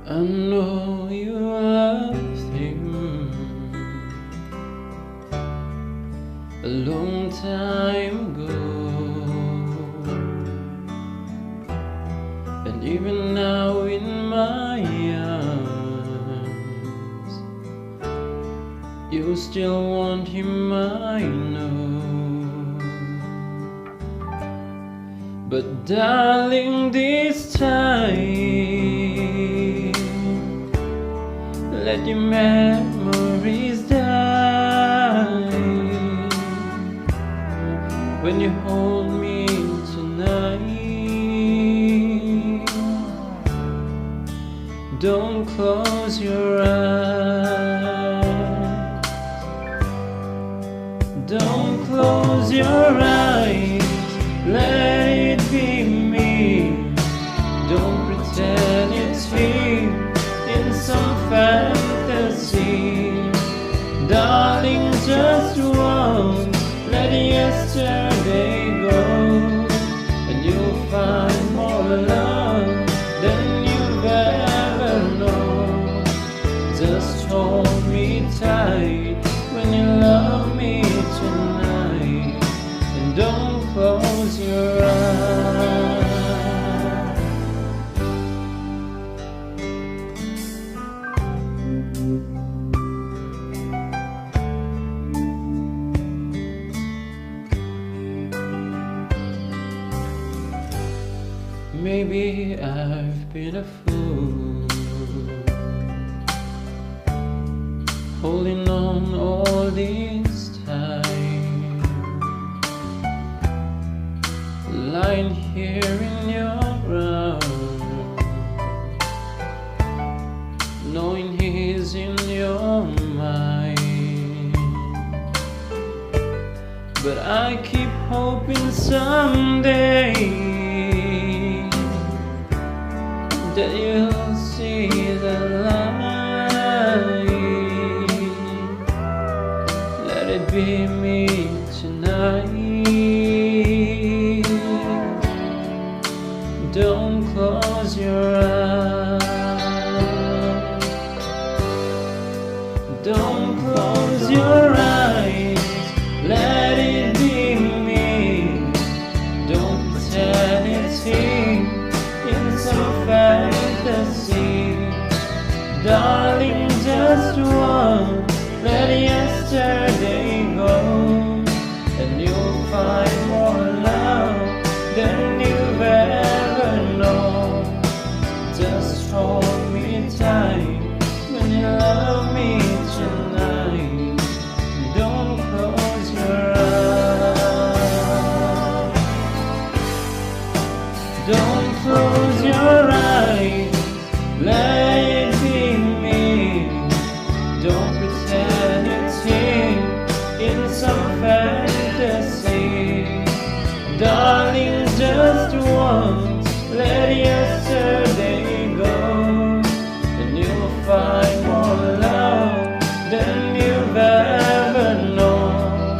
I know you loved him a long time ago, and even now in my arms you still want him, I know. But darling, this time let your memories die. When you hold me tonight, don't close your eyes. Don't close your eyes. Let it be me. Don't pretend it's here in some fantasy. Darling, just once, let yesterday go, and you'll find more love than you've ever known. Just hold me tight when you love me tonight, and don't close your eyes. Maybe I've been a fool, holding on all this time, lying here in your arms, knowing he's in your mind. But I keep hoping someday that you'll see the light. Let it be me tonight. Don't close your eyes. Don't close your eyes. Let it be me. Don't pretend it's here in some fantasy. Darling, just once, let yesterday go, and you'll find more love than you've ever known. Just hold me tight when you love me tonight. Don't close your eyes. Don't close your eyes. Let it be me. Don't pretend it's here in some fantasy. Darling, just once, let yesterday go, and you'll find more love than you've ever known.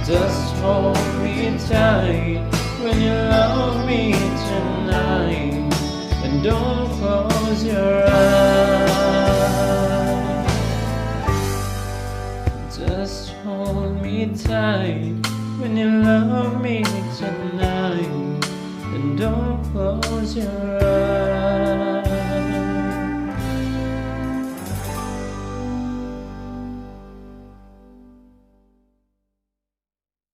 Just hold me tight when you love me tonight, and don't close your eyes. Just hold me tight when you love me tonight, and don't close your eyes.